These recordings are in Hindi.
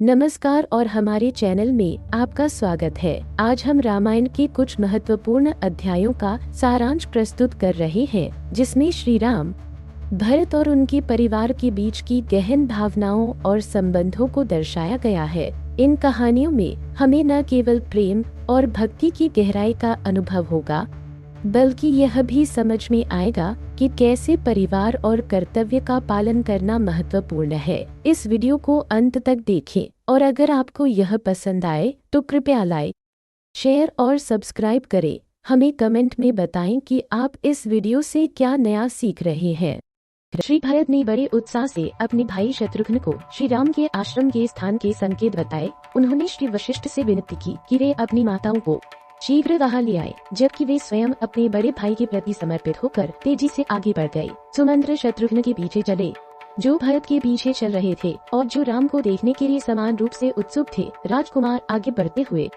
नमस्कार और हमारे चैनल में आपका स्वागत है। आज हम रामायण के कुछ महत्वपूर्ण अध्यायों का सारांश प्रस्तुत कर रहे हैं, जिसमें श्री राम, भरत और उनके परिवार के बीच की गहन भावनाओं और संबंधों को दर्शाया गया है। इन कहानियों में हमें न केवल प्रेम और भक्ति की गहराई का अनुभव होगा, बल्कि यह भी समझ में आएगा कि कैसे परिवार और कर्तव्य का पालन करना महत्वपूर्ण है। इस वीडियो को अंत तक देखें और अगर आपको यह पसंद आए तो कृपया लाइक, शेयर और सब्सक्राइब करें। हमें कमेंट में बताएं कि आप इस वीडियो से क्या नया सीख रहे हैं। श्री भरत ने बड़े उत्साह से अपने भाई शत्रुघ्न को श्री राम के आश्रम के स्थान के संकेत बताए। उन्होंने श्री वशिष्ठ से विनती की कि वे अपनी माताओं को शीघ्र वहां ले आए, जबकि वे स्वयं अपने बड़े भाई के प्रति समर्पित होकर तेजी से आगे बढ़ गए। सुमंत्र शत्रुघ्न के पीछे चले, जो भरत के पीछे चल रहे थे और जो राम को देखने के लिए समान रूप से उत्सुक थे। राजकुमार आगे बढ़ते हुए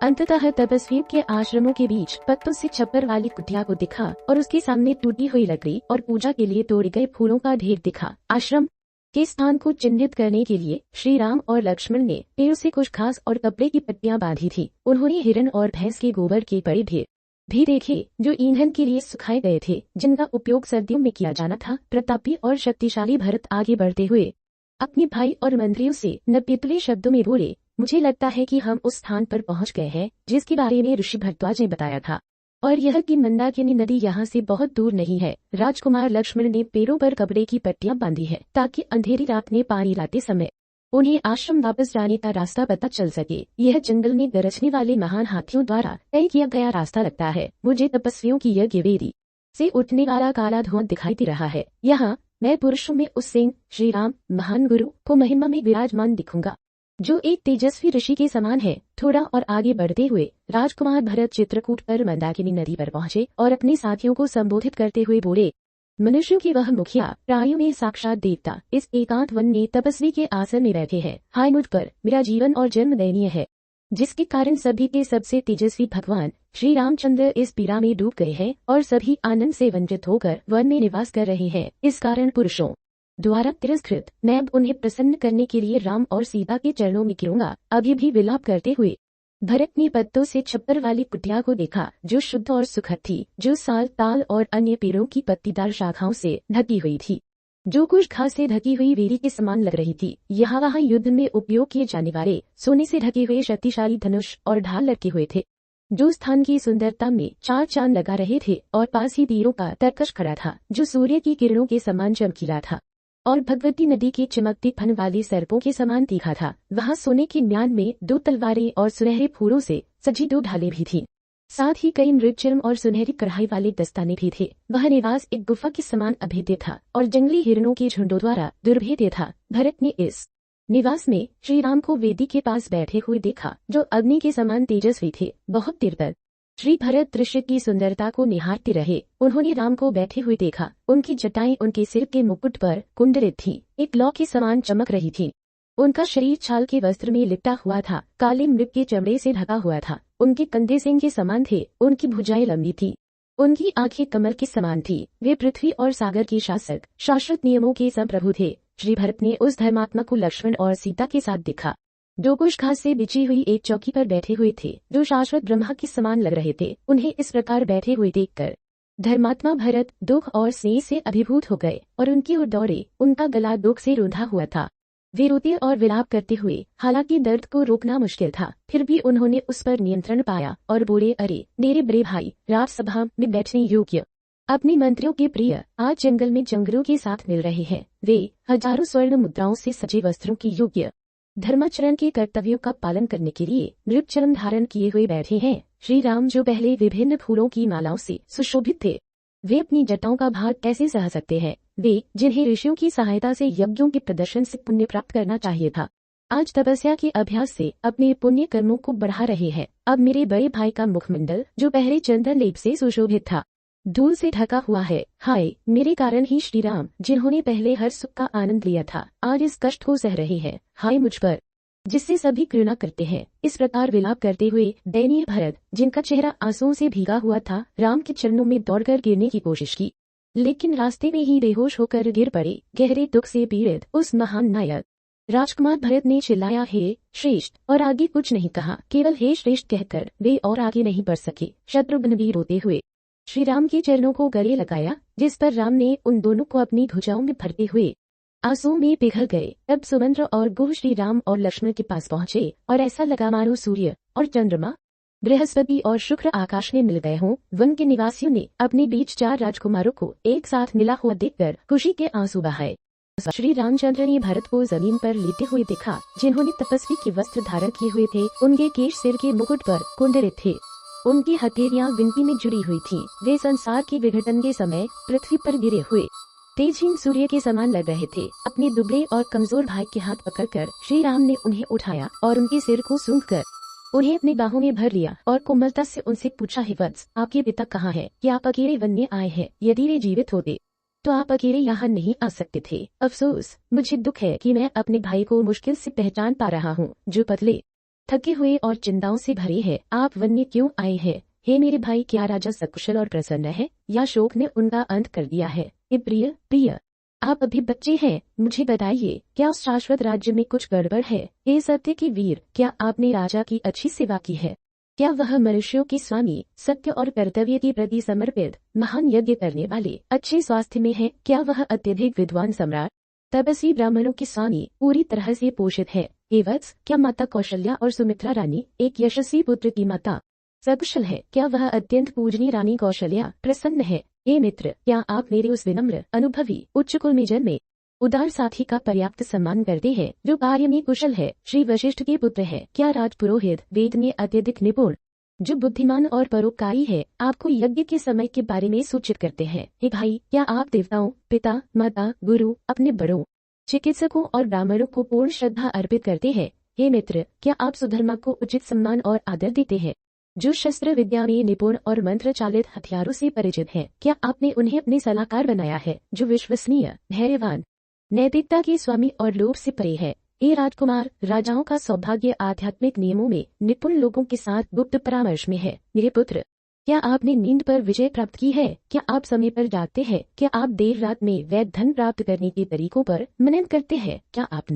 अंततः तपस्वियों के आश्रमों के बीच पत्तों से छप्पर वाली कुटिया को दिखा और उसके सामने टूटी हुई लकड़ी और पूजा के लिए तोड़े गए फूलों का ढेर दिखा। आश्रम के स्थान को चिन्हित करने के लिए श्री राम और लक्ष्मण ने पेड़ों से कुछ घास और कपड़े की पट्टियां बांधी थी। उन्होंने हिरण और भैंस के गोबर के बड़े ढेर भी देखे, जो ईंधन के लिए सुखाए गए थे, जिनका उपयोग सर्दियों में किया जाना था। प्रतापी और शक्तिशाली भरत आगे बढ़ते हुए अपने भाई और मंत्रियों से नपीतले शब्दों में बोले, मुझे लगता है कि हम उस स्थान पर पहुंच गए हैं जिसके बारे में ऋषि भरद्वाज ने बताया था, और यह कि मंदाकिनी नदी यहाँ से बहुत दूर नहीं है। राजकुमार लक्ष्मण ने पेड़ों पर कपड़े की पट्टियां बांधी है, ताकि अंधेरी रात में पानी लाते समय उन्हें आश्रम वापस जाने का रास्ता पता चल सके। यह जंगल में गरजने वाले महान हाथियों द्वारा तय किया गया रास्ता लगता है। मुझे तपस्वियों की यज्ञ वेदी से उठने वाला काला धुआं दिखाई दे रहा है। यहाँ मैं पुरुषों में उस सिंह श्री राम महान गुरु को महिमा में विराजमान दिखूंगा, जो एक तेजस्वी ऋषि के समान है। थोड़ा और आगे बढ़ते हुए राजकुमार भरत चित्रकूट पर मंदाकिनी नदी पर पहुंचे और अपने साथियों को संबोधित करते हुए बोले, मनुष्यों की वह मुखिया, प्राणियों में साक्षात देवता, इस एकांत वन में तपस्वी के आसन में बैठे हैं। हाय मुझ पर, मेरा जीवन और जन्म दयनीय है, जिसके कारण सभी के सबसे तेजस्वी भगवान श्री रामचंद्र इस पीड़ा में डूब गए हैं और सभी आनंद से वंचित होकर वन में निवास कर रहे हैं। इस कारण पुरुषों द्वारा तिरस्कृत मैं अब उन्हें प्रसन्न करने के लिए राम और सीता के चरणों में गिरूंगा। अभी भी विलाप करते हुए भरत ने पत्तों से छप्पर वाली कुटिया को देखा, जो शुद्ध और सुखद थी, जो साल, ताल और अन्य पेड़ों की पत्तीदार शाखाओं से ढकी हुई थी, जो कुछ घास से ढकी हुई वेदी के समान लग रही थी। यहाँ वहाँ युद्ध में उपयोग किए जाने वाले सोने से ढके हुए शक्तिशाली धनुष और ढाल लटके हुए थे, जो स्थान की सुंदरता में चार चांद लगा रहे थे। और पास ही तीरों का तरकश खड़ा था, जो सूर्य की किरणों के समान चमकीला था और भगवती नदी की चमकती फन वाली सर्पों के समान तीखा था। वहाँ सोने के म्यान में दो तलवारें और सुनहरे फूलों से सजी दो ढालें भी थीं। साथ ही कई मृगचर्म और सुनहरी कढ़ाई वाले दस्ताने भी थे। वह निवास एक गुफा के समान अभेद्य था और जंगली हिरणों के झुंडों द्वारा दुर्भेद्य था। भरत ने इस निवास में श्री राम को वेदी के पास बैठे हुए देखा, जो अग्नि के समान तेजस्वी थे। बहुत देर तक श्री भरत दृश्य की सुंदरता को निहारते रहे। उन्होंने राम को बैठे हुए देखा। उनकी जटाएं उनके सिर के मुकुट पर कुंडलित थीं, एक लौ के समान चमक रही थी। उनका शरीर छाल के वस्त्र में लिपटा हुआ था, काले मृग के चमड़े से ढका हुआ था। उनके कंधे सिंह के समान थे, उनकी भुजाएं लंबी थी, उनकी आंखें कमल के समान थी। वे पृथ्वी और सागर के शासक, शाश्वत नियमों के संप्रभु थे। श्री भरत ने उस धर्मात्मा को लक्ष्मण और सीता के साथ देखा, जो कुछ घास से बिछी हुई एक चौकी पर बैठे हुए थे, जो शाश्वत ब्रह्मा के समान लग रहे थे। उन्हें इस प्रकार बैठे हुए देखकर धर्मात्मा भरत दुख और स्नेह से अभिभूत हो गए और उनकी ओर दौड़े। उनका गला दुख से रुंधा हुआ था। वे रोते और विलाप करते हुए, हालांकि दर्द को रोकना मुश्किल था, फिर भी उन्होंने उस पर नियंत्रण पाया और बोले, अरे मेरे बड़े भाई, राजसभा में बैठने योग्य अपने मंत्रियों के प्रिय आज जंगल में जंगलों के साथ मिल रहे हैं। वे हजारों स्वर्ण मुद्राओं से सजे वस्त्रों की योग्य धर्माचरण के कर्तव्यों का पालन करने के लिए मृगचर्म धारण किए हुए बैठे हैं। श्री राम, जो पहले विभिन्न फूलों की मालाओं से सुशोभित थे, वे अपनी जटाओं का भार कैसे सह सकते हैं? वे, जिन्हें ऋषियों की सहायता से यज्ञों के प्रदर्शन से पुण्य प्राप्त करना चाहिए था, आज तपस्या के अभ्यास से अपने पुण्य कर्मों को बढ़ा रहे हैं। अब मेरे बड़े भाई का मुखमंडल, जो पहले चंदन लेप से सुशोभित था, धूल से ढका हुआ है। हाय, मेरे कारण ही श्री राम, जिन्होंने पहले हर सुख का आनंद लिया था, आज इस कष्ट को सह रहे हैं। हाय मुझ पर, जिससे सभी घृणा करते हैं। इस प्रकार विलाप करते हुए दयनीय भरत, जिनका चेहरा आंसुओं से भीगा हुआ था, राम के चरणों में दौड़कर गिरने की कोशिश की, लेकिन रास्ते में ही बेहोश होकर गिर पड़े। गहरे दुख से पीड़ित उस महान नायक राजकुमार भरत ने चिल्लाया, हे श्रेष्ठ, और आगे कुछ नहीं कहा। केवल हे श्रेष्ठ कहकर वे और आगे नहीं बढ़ सके। शत्रुघ्न भी रोते हुए श्री राम के चरणों को गले लगाया, जिस पर राम ने उन दोनों को अपनी भुजाओं में भरते हुए आंसुओं में पिघल गए। तब सुमंत्र और गुह श्री राम और लक्ष्मण के पास पहुंचे और ऐसा लगा मानो सूर्य और चंद्रमा, बृहस्पति और शुक्र आकाश में मिल गए हों। वन के निवासियों ने अपने बीच 4 राजकुमारों को एक साथ मिला हुआ देखकर खुशी के आंसू बहाए। श्री रामचंद्र ने भरत को जमीन पर लेटे हुए देखा, जिन्होंने तपस्वी के वस्त्र धारण किए हुए थे। उनके केश सिर के मुकुट पर कुंडलित थे, उनकी हथेलियां विंती में जुड़ी हुई थीं। वे संसार के विघटन के समय पृथ्वी पर गिरे हुए तेजहीन सूर्य के समान लग रहे थे। अपने दुबले और कमजोर भाई के हाथ पकड़कर श्री राम ने उन्हें उठाया और उनके सिर को सूंघकर उन्हें अपनी बाहों में भर लिया और कोमलता से उनसे पूछा, हे वत्स, आपके पिता कहाँ है? क्या आप अकेले वन में आए हैं? यदि वे जीवित होते तो आप अकेले यहाँ नहीं आ सकते थे। अफसोस, मुझे दुख है कि मैं अपने भाई को मुश्किल से पहचान पा रहा हूँ, जो पतले, थके हुए और चिंताओं से भरे है। आप वन में क्यों आए हैं? हे मेरे भाई, क्या राजा सकुशल और प्रसन्न है, या शोक ने उनका अंत कर दिया है? हे प्रिय, आप अभी बच्चे हैं, मुझे बताइए, क्या उस शाश्वत राज्य में कुछ गड़बड़ है? हे सत्य के वीर, क्या आपने राजा की अच्छी सेवा की है? क्या वह मनुष्यों के स्वामी, सत्य और कर्तव्य के प्रति समर्पित, महान यज्ञ करने वाले, अच्छे स्वास्थ्य में है? क्या वह अत्यधिक विद्वान सम्राट, तपस्वी ब्राह्मणों के स्वामी, पूरी तरह से पोषित है? हे वत्स, क्या माता कौशल्या और सुमित्रा रानी, एक यशस्वी पुत्र की माता, सकुशल है? क्या वह अत्यंत पूजनीय रानी कौशल्या प्रसन्न है? हे मित्र, क्या आप मेरे उस विनम्र, अनुभवी, उच्च कुल में जन्मे उदार साथी का पर्याप्त सम्मान करते हैं, जो कार्य में कुशल है, श्री वशिष्ठ के पुत्र है? क्या राजपुरोहित, वेद में अत्यधिक निपुण, जो बुद्धिमान और परोपकारी है, आपको यज्ञ के समय के बारे में सूचित करते हैं? हे भाई, क्या आप देवताओं, पिता, माता, गुरु, अपने बड़ों, चिकित्सकों और ब्राह्मणों को पूर्ण श्रद्धा अर्पित करते हैं? हे मित्र, क्या आप सुधर्मा को उचित सम्मान और आदर देते हैं, जो शस्त्र विद्या में निपुण और मंत्र चालित हथियारों से परिचित हैं? क्या आपने उन्हें अपने सलाहकार बनाया है, जो विश्वसनीय, धैर्यवान, नैतिकता के स्वामी और लोभ से परे है? हे राजकुमार, राजाओं का सौभाग्य आध्यात्मिक नियमों में निपुण लोगों के साथ गुप्त परामर्श में है। मेरे पुत्र, क्या आपने नींद पर विजय प्राप्त की है? क्या आप समय पर जागते हैं? क्या आप देर रात में वैध धन प्राप्त करने के तरीकों पर मनन करते हैं? क्या आप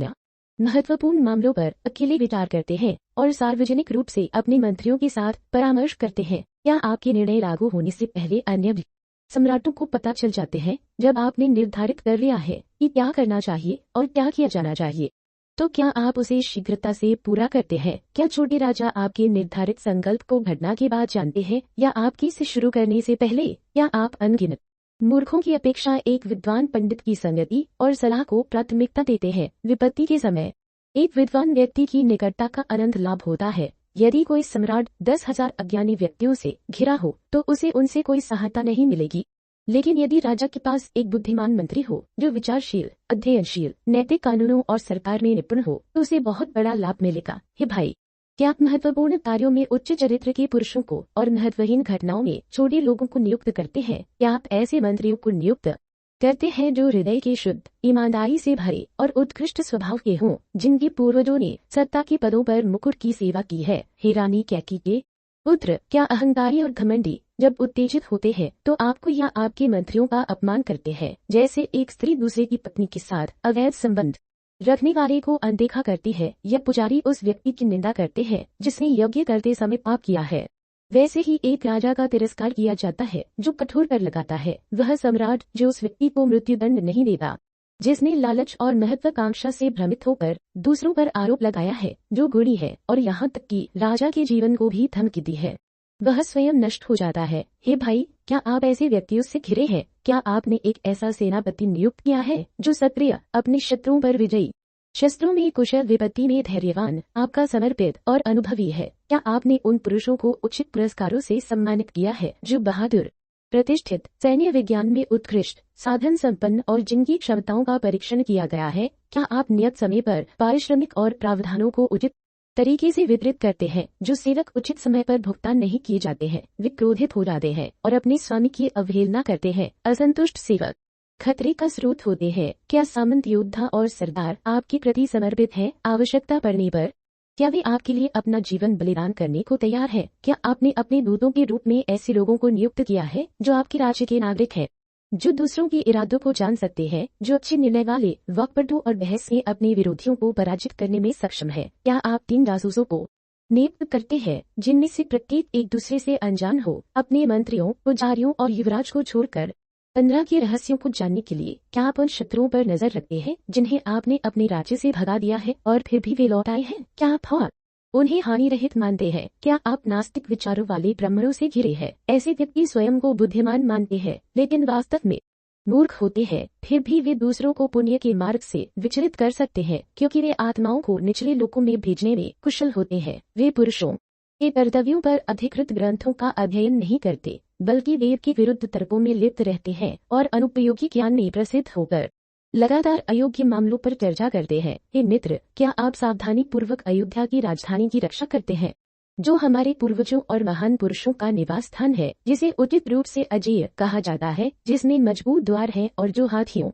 महत्वपूर्ण मामलों पर अकेले विचार करते हैं और सार्वजनिक रूप से अपने मंत्रियों के साथ परामर्श करते हैं? क्या आपके निर्णय लागू होने से पहले अन्य सम्राटों को पता चल जाते हैं? जब आपने निर्धारित कर लिया है कि क्या करना चाहिए और क्या किया जाना चाहिए, तो क्या आप उसे शीघ्रता से पूरा करते हैं? क्या छोटे राजा आपके निर्धारित संकल्प को घटना के बाद जानते हैं, या आपकी से शुरू करने से पहले? क्या आप अनगिनत मूर्खों की अपेक्षा एक विद्वान पंडित की संगति और सलाह को प्राथमिकता देते हैं? विपत्ति के समय एक विद्वान व्यक्ति की निकटता का अनंत लाभ होता है। यदि कोई सम्राट 10,000 अज्ञानी व्यक्तियों से घिरा हो तो उसे उनसे कोई सहायता नहीं मिलेगी, लेकिन यदि राजा के पास एक बुद्धिमान मंत्री हो, जो विचारशील, अध्ययनशील, नैतिक कानूनों और सरकार में निपुण हो, तो उसे बहुत बड़ा लाभ मिलेगा। हे भाई, क्या आप महत्वपूर्ण कार्यों में उच्च चरित्र के पुरुषों को और महत्वहीन घटनाओं में छोटे लोगों को नियुक्त करते हैं? क्या आप ऐसे मंत्रियों को नियुक्त करते हैं जो हृदय के शुद्ध, ईमानदारी से भरे और उत्कृष्ट स्वभाव के हों, जिनके पूर्वजों ने सत्ता के पदों पर मुकुट की सेवा की है? हे रानी कैकेयी के पुत्र, क्या अहंकारी और घमंडी जब उत्तेजित होते हैं तो आपको या आपके मंत्रियों का अपमान करते हैं, जैसे एक स्त्री दूसरे की पत्नी के साथ अवैध संबंध रखने वाले को अनदेखा करती है, या पुजारी उस व्यक्ति की निंदा करते हैं जिसने यज्ञ करते समय पाप किया है? वैसे ही एक राजा का तिरस्कार किया जाता है जो कठोर कर लगाता है। वह सम्राट जो उस व्यक्ति को मृत्युदंड नहीं देता जिसने लालच और महत्वाकांक्षा से भ्रमित होकर दूसरों पर आरोप लगाया है, जो गुणी है और यहाँ तक कि राजा के जीवन को भी धमकी दी है, वह स्वयं नष्ट हो जाता है। हे भाई, क्या आप ऐसे व्यक्तियों से घिरे हैं? क्या आपने एक ऐसा सेनापति नियुक्त किया है जो सक्रिय, अपने शत्रुओं पर विजयी, शस्त्रों में कुशल, विपत्ति में धैर्यवान, आपका समर्पित और अनुभवी है? क्या आपने उन पुरुषों को उचित पुरस्कारों से सम्मानित किया है जो बहादुर, प्रतिष्ठित, सैन्य विज्ञान में उत्कृष्ट, साधन संपन्न और जिनकी क्षमताओं का परीक्षण किया गया है? क्या आप नियत समय पर पारिश्रमिक और प्रावधानों को उचित तरीके से वितरित करते हैं? जो सेवक उचित समय पर भुगतान नहीं किए जाते हैं वे क्रोधित हो जाते हैं और अपने स्वामी की अवहेलना करते हैं। असंतुष्ट सेवक खतरे का स्रोत होते हैं। क्या सामंत, योद्धा और सरदार आपके प्रति समर्पित हैं? आवश्यकता पड़ने पर क्या वे आपके लिए अपना जीवन बलिदान करने को तैयार है? क्या आपने अपने दूतों के रूप में ऐसे लोगों को नियुक्त किया है जो आपके राज्य के नागरिक हैं, जो दूसरों के इरादों को जान सकते हैं, जो अच्छे निर्णय वाले, वाक्पटु और बहस में अपने विरोधियों को पराजित करने में सक्षम है। क्या आप 3 जासूसों को नियुक्त करते हैं, जिनमें से प्रत्येक एक दूसरे से अनजान हो, अपने मंत्रियों, पुजारियों और युवराज को छोड़कर 15 के रहस्यों को जानने के लिए? क्या आप उन शत्रुओं पर नजर रखते हैं जिन्हें आपने अपने राज्य से भगा दिया है और फिर भी वे लौट आए हैं? क्या आप उन्हें हानि रहित मानते हैं? क्या आप नास्तिक विचारों वाले ब्राह्मणों से घिरे हैं? ऐसे व्यक्ति स्वयं को बुद्धिमान मानते हैं, लेकिन वास्तव में मूर्ख होते हैं। फिर भी वे दूसरों को पुण्य के मार्ग से विचलित कर सकते हैं, क्योंकि वे आत्माओं को निचले लोकों में भेजने में कुशल होते हैं। वे पुरुषों के कर्तव्यों पर अधिकृत ग्रंथों का अध्ययन नहीं करते, बल्कि वेद के विरुद्ध तर्कों में लिप्त रहते हैं और अनुपयोगी ज्ञान में प्रसिद्ध होकर लगातार अयोग्य मामलों पर चर्चा करते हैं। हे मित्र, क्या आप सावधानी पूर्वक अयोध्या की राजधानी की रक्षा करते हैं, जो हमारे पूर्वजों और महान पुरुषों का निवास स्थान है, जिसे उचित रूप से अजेय कहा जाता है, जिसमें मजबूत द्वार है और जो हाथियों,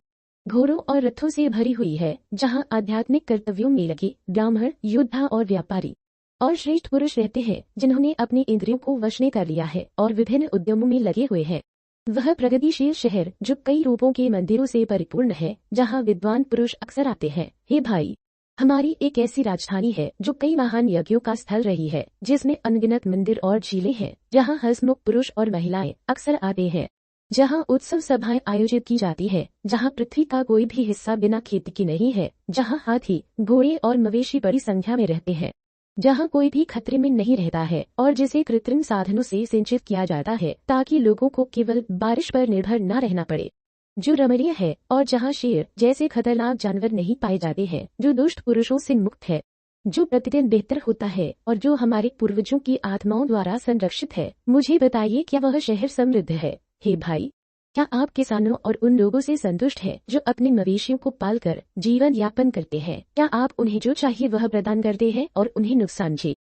घोड़ों और रथों से भरी हुई है, जहां आध्यात्मिक कर्तव्यों में लगे ब्राह्मण, योद्धा और व्यापारी और श्रेष्ठ पुरुष रहते हैं, जिन्होंने अपने इंद्रियों को वश में कर लिया है और विभिन्न उद्यमों में लगे हुए हैं। वह प्रगतिशील शहर जो कई रूपों के मंदिरों से परिपूर्ण है, जहां विद्वान पुरुष अक्सर आते हैं। हे भाई, हमारी एक ऐसी राजधानी है जो कई महान यज्ञों का स्थल रही है, जिसमें अनगिनत मंदिर और झीलें हैं, जहां हंसमुख पुरुष और महिलाएं अक्सर आते हैं, जहां उत्सव सभाएं आयोजित की जाती है, जहां पृथ्वी का कोई भी हिस्सा बिना खेती की नहीं है, जहां हाथी, घोड़े और मवेशी बड़ी संख्या में रहते हैं, जहां कोई भी खतरे में नहीं रहता है और जिसे कृत्रिम साधनों से सिंचित किया जाता है, ताकि लोगों को केवल बारिश पर निर्भर न रहना पड़े, जो रमणीय है, और जहां शेर जैसे खतरनाक जानवर नहीं पाए जाते हैं, जो दुष्ट पुरुषों से मुक्त है, जो प्रतिदिन बेहतर होता है और जो हमारे पूर्वजों की आत्माओं द्वारा संरक्षित है। मुझे बताइए, क्या वह शहर समृद्ध है? हे भाई, क्या आप किसानों और उन लोगों से संतुष्ट हैं जो अपने मवेशियों को पालकर जीवन यापन करते हैं? क्या आप उन्हें जो चाहिए वह प्रदान करते हैं और उन्हें नुकसान से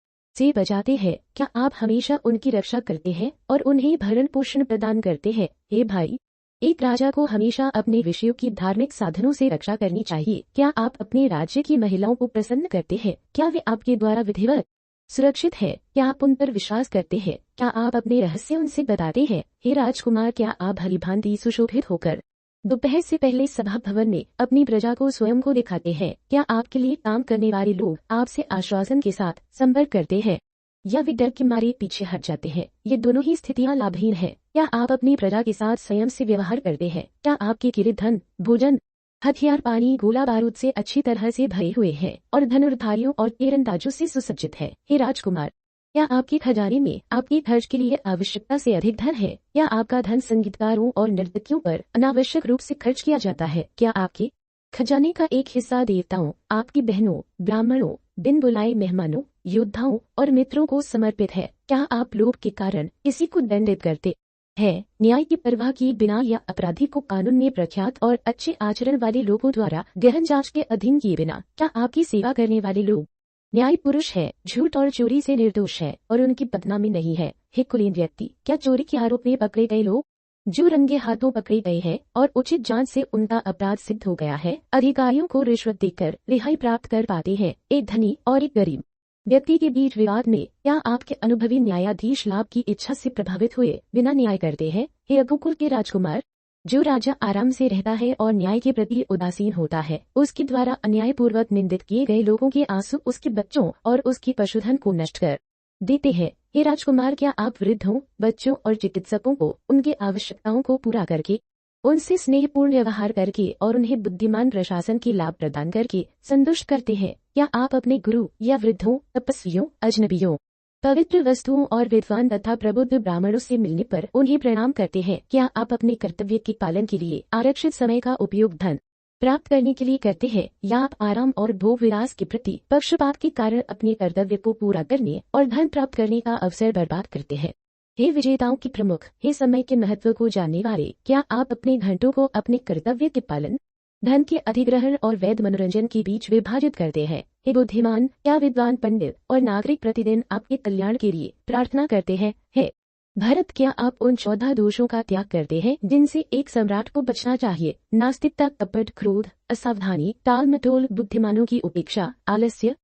बचाते हैं? क्या आप हमेशा उनकी रक्षा करते हैं और उन्हें भरण पोषण प्रदान करते हैं? हे भाई, एक राजा को हमेशा अपने विषयों की धार्मिक साधनों से रक्षा करनी चाहिए। क्या आप अपने राज्य की महिलाओं को प्रसन्न करते हैं? क्या वे आपके द्वारा विधिवत सुरक्षित है? क्या आप उन पर विश्वास करते हैं? क्या आप अपने रहस्य उनसे बताते हैं? हे राजकुमार, क्या आप भलीभांति सुशोभित होकर दोपहर से पहले सभा भवन में अपनी प्रजा को स्वयं को दिखाते हैं? क्या आपके लिए काम करने वाले लोग आपसे आश्वासन के साथ संपर्क करते हैं, या वे डर के मारे पीछे हट जाते हैं? ये दोनों ही स्थितियां लाभहीन है। क्या आप अपनी प्रजा के साथ संयम से व्यवहार करते हैं? क्या आपके किले धन, भोजन, हथियार, पानी, गोला बारूद से अच्छी तरह से भरे हुए हैं और धनुर्धारियों और तीरंदाजों से सुसज्जित है? हे राजकुमार, क्या आपके खजाने में आपके खर्च के लिए आवश्यकता से अधिक धन है? क्या आपका धन संगीतकारों और नर्तकियों पर अनावश्यक रूप से खर्च किया जाता है? क्या आपके खजाने का एक हिस्सा देवताओं, आपकी बहनों, ब्राह्मणों, बिन बुलाए मेहमानों, योद्धाओं और मित्रों को समर्पित है? क्या आप लोभ के कारण किसी को दंडित करते है, न्याय की परवाह किए बिना, या अपराधी को कानून में प्रख्यात और अच्छे आचरण वाले लोगों द्वारा गहन जांच के अधीन किए बिना? क्या आपकी सेवा करने वाले लोग न्याय पुरुष है, झूठ और चोरी से निर्दोष है और उनकी बदनामी नहीं है? हे कुलीन व्यक्ति, क्या चोरी के आरोप में पकड़े गए लोग जो रंगे हाथों पकड़े गए हैं और उचित जांच से उनका अपराध सिद्ध हो गया है, अधिकारियों को रिश्वत देकर रिहाई प्राप्त कर पाते हैं? एक धनी और एक गरीब व्यक्ति के बीच विवाद में क्या आपके अनुभवी न्यायाधीश लाभ की इच्छा से प्रभावित हुए बिना न्याय करते हैं? हे रघुकुल के राजकुमार, जो राजा आराम से रहता है और न्याय के प्रति उदासीन होता है, उसके द्वारा अन्यायपूर्वक निंदित किए गए लोगों के आंसू उसके बच्चों और उसकी पशुधन को नष्ट कर देते हैं। हे राजकुमार, क्या आप वृद्धों, बच्चों और चिकित्सकों को उनकी आवश्यकताओं को पूरा करके, उनसे स्नेहपूर्ण व्यवहार करके और उन्हें बुद्धिमान प्रशासन की लाभ प्रदान करके संतुष्ट करते हैं? क्या आप अपने गुरु या वृद्धों, तपस्वियों, अजनबियों, पवित्र वस्तुओं और विद्वान तथा प्रबुद्ध ब्राह्मणों से मिलने पर उन्हें प्रणाम करते हैं? क्या आप अपने कर्तव्य के पालन के लिए आरक्षित समय का उपयोग धन प्राप्त करने के लिए करते हैं, या आप आराम और भोग विलास के प्रति पक्षपात के कारण अपने कर्तव्य को पूरा करने और धन प्राप्त करने का अवसर बर्बाद करते हैं? हे विजेताओं के प्रमुख, हे समय के महत्व को जानने वाले, क्या आप अपने घंटों को अपने कर्तव्य के पालन, धन के अधिग्रहण और वैध मनोरंजन के बीच विभाजित करते हैं? हे बुद्धिमान, क्या विद्वान पंडित और नागरिक प्रतिदिन आपके कल्याण के लिए प्रार्थना करते हैं? हे भरत, क्या आप उन 14 दोषों का त्याग करते हैं जिनसे एक सम्राट को बचना चाहिए? नास्तिकता, कपट, क्रोध, असावधानी, टाल मटोल, बुद्धिमानों की उपेक्षा, आलस्य,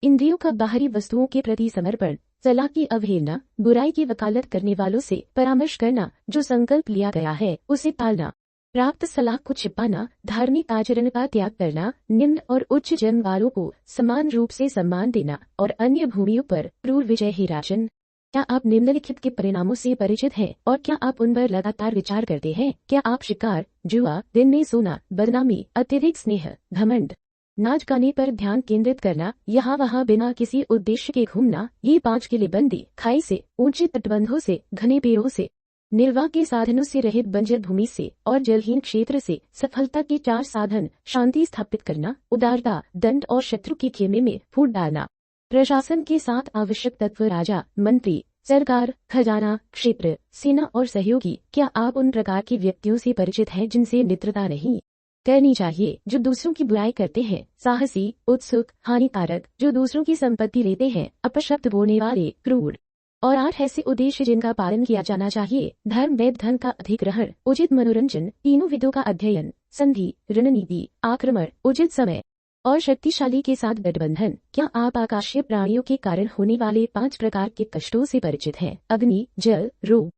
इंद्रियों का बाहरी वस्तुओं के प्रति समर्पण, सलाह की अवहेलना, बुराई की वकालत करने वालों से परामर्श करना, जो संकल्प लिया गया है उसे पालना, प्राप्त सलाह को छिपाना, धार्मिक आचरण का त्याग करना, निम्न और उच्च जन्म वालों को समान रूप से सम्मान देना और अन्य भूमियों पर क्रूर विजय ही राजन। क्या आप निम्नलिखित के परिणामों से परिचित हैं और क्या आप उन पर लगातार विचार करते हैं? क्या आप शिकार, जुआ, दिन में सोना, बदनामी, अत्यधिक स्नेह, घमंड, नाच गाने पर ध्यान केंद्रित करना, यहाँ वहाँ बिना किसी उद्देश्य के घूमना, ये 5 किलेबंदी, खाई से, ऊंचे तटबंधों से, घने पेड़ों से, निर्वाह के साधनों से रहित बंजर भूमि से और जलहीन क्षेत्र से सफलता के 4 साधन, शांति स्थापित करना, उदारता, दंड और शत्रु के खेमे में फूट डालना, प्रशासन के 7 आवश्यक तत्व, राजा, मंत्री, सरकार, खजाना, क्षेत्र, सेना और सहयोगी। क्या आप उन प्रकार के व्यक्तियों से परिचित हैं जिनसे मित्रता नहीं करनी चाहिए, जो दूसरों की बुराई करते हैं, साहसी, उत्सुक, हानिकारक, जो दूसरों की संपत्ति लेते हैं, अपशब्द बोलने वाले, क्रूर, और 8 ऐसे उद्देश्य जिनका पालन किया जाना चाहिए: धर्म, वेद, धन का अधिग्रहण, उचित मनोरंजन, तीनों विधों का अध्ययन, संधि, रणनीति, आक्रमण, उचित समय और शक्तिशाली के साथ गठबंधन। क्या आप आकाशीय प्राणियों के कारण होने वाले 5 प्रकार के कष्टों से परिचित हैं? अग्नि, जल, रोग,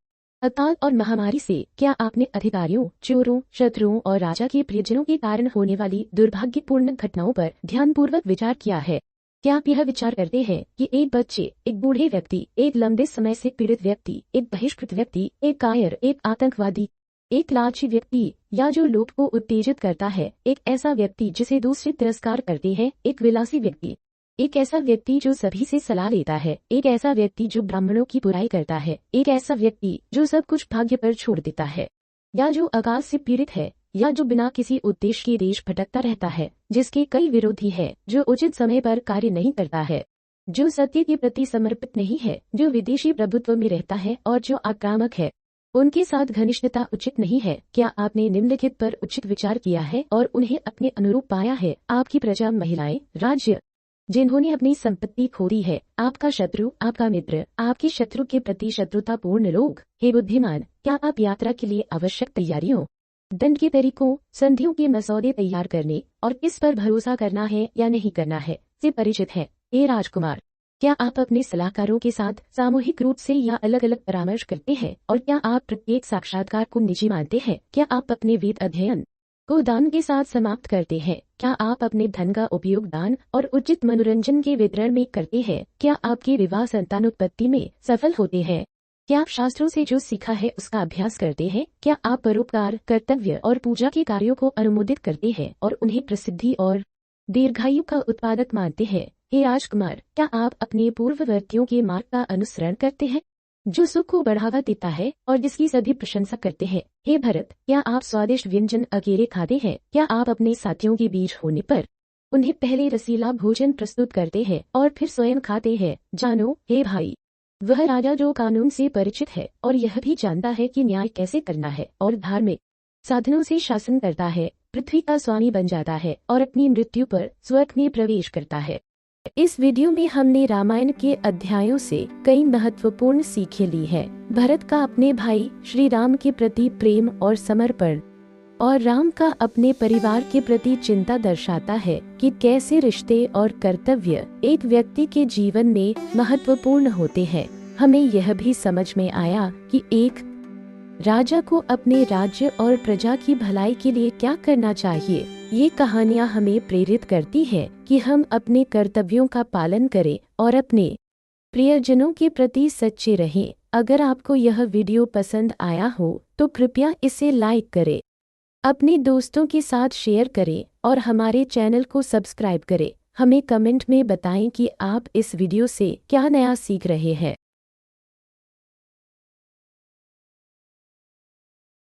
अकाल और महामारी से। क्या आपने अधिकारियों, चोरों, शत्रुओं और राजा के प्रियजनों के कारण होने वाली दुर्भाग्यपूर्ण घटनाओं पर ध्यानपूर्वक विचार किया है? क्या आप यह विचार करते हैं कि एक बच्चे, एक बूढ़े व्यक्ति, एक लंबे समय से पीड़ित व्यक्ति, एक बहिष्कृत व्यक्ति, एक कायर, एक आतंकवादी, एक लालची व्यक्ति, या जो लोभ को उत्तेजित करता है, एक ऐसा व्यक्ति जिसे दूसरे तिरस्कार करते हैं, एक विलासी व्यक्ति, एक ऐसा व्यक्ति जो सभी से सलाह लेता है, एक ऐसा व्यक्ति जो ब्राह्मणों की बुराई करता है, एक ऐसा व्यक्ति जो सब कुछ भाग्य पर छोड़ देता है, या जो अकाल से पीड़ित है, या जो बिना किसी उद्देश्य के देश भटकता रहता है, जिसके कई विरोधी है, जो उचित समय पर कार्य नहीं करता है, जो सत्य के प्रति समर्पित नहीं है, जो विदेशी प्रभुत्व में रहता है और जो आक्रामक है, उनके साथ घनिष्ठता उचित नहीं है। क्या आपने निम्नलिखित पर उचित विचार किया है और उन्हें अपने अनुरूप पाया है? आपकी प्रजा, महिलाएं, राज्य जिन्होंने अपनी संपत्ति खो दी है, आपका शत्रु, आपका मित्र, आपके शत्रु के प्रति शत्रुतापूर्ण लोग। हे बुद्धिमान, क्या आप यात्रा के लिए आवश्यक तैयारियों, दंड के तरीकों, संधियों के मसौदे तैयार करने और किस पर भरोसा करना है या नहीं करना है से परिचित हैं? हे राजकुमार, क्या आप अपने सलाहकारों के साथ सामूहिक रूप से या अलग अलग परामर्श करते हैं और क्या आप प्रत्येक साक्षात्कार को निजी मानते हैं? क्या आप अपने वेद अध्ययन को दान के साथ समाप्त करते हैं? क्या आप अपने धन का उपयोग दान और उचित मनोरंजन के वितरण में करते हैं? क्या आपके विवाह संतानोत्पत्ति में सफल होते हैं? क्या आप शास्त्रों से जो सीखा है उसका अभ्यास करते हैं? क्या आप परोपकार, कर्तव्य और पूजा के कार्यों को अनुमोदित करते हैं और उन्हें प्रसिद्धि और दीर्घायु का उत्पादक मानते हैं? हे राजकुमार, क्या आप अपने पूर्ववर्तियों के मार्ग का अनुसरण करते हैं, जो सुख को बढ़ावा देता है और जिसकी सभी प्रशंसा करते हैं? हे भरत, क्या आप स्वादिष्ट व्यंजन अकेले खाते हैं? क्या आप अपने साथियों के बीच होने पर उन्हें पहले रसीला भोजन प्रस्तुत करते हैं और फिर स्वयं खाते हैं? जानो, हे भाई, वह राजा जो कानून से परिचित है और यह भी जानता है कि न्याय कैसे करना है और धार्मिक साधनों से शासन करता है, पृथ्वी का स्वामी बन जाता है और अपनी मृत्यु पर स्वर्ग में प्रवेश करता है। इस वीडियो में हमने रामायण के अध्यायों से कई महत्वपूर्ण सीखें ली है। भरत का अपने भाई श्री राम के प्रति प्रेम और समर्पण और राम का अपने परिवार के प्रति चिंता दर्शाता है कि कैसे रिश्ते और कर्तव्य एक व्यक्ति के जीवन में महत्वपूर्ण होते हैं। हमें यह भी समझ में आया कि एक राजा को अपने राज्य और प्रजा की भलाई के लिए क्या करना चाहिए। ये कहानियाँ हमें प्रेरित करती हैं कि हम अपने कर्तव्यों का पालन करें और अपने प्रियजनों के प्रति सच्चे रहें। अगर आपको यह वीडियो पसंद आया हो तो कृपया इसे लाइक करें, अपने दोस्तों के साथ शेयर करें और हमारे चैनल को सब्सक्राइब करें। हमें कमेंट में बताएं कि आप इस वीडियो से क्या नया सीख रहे हैं।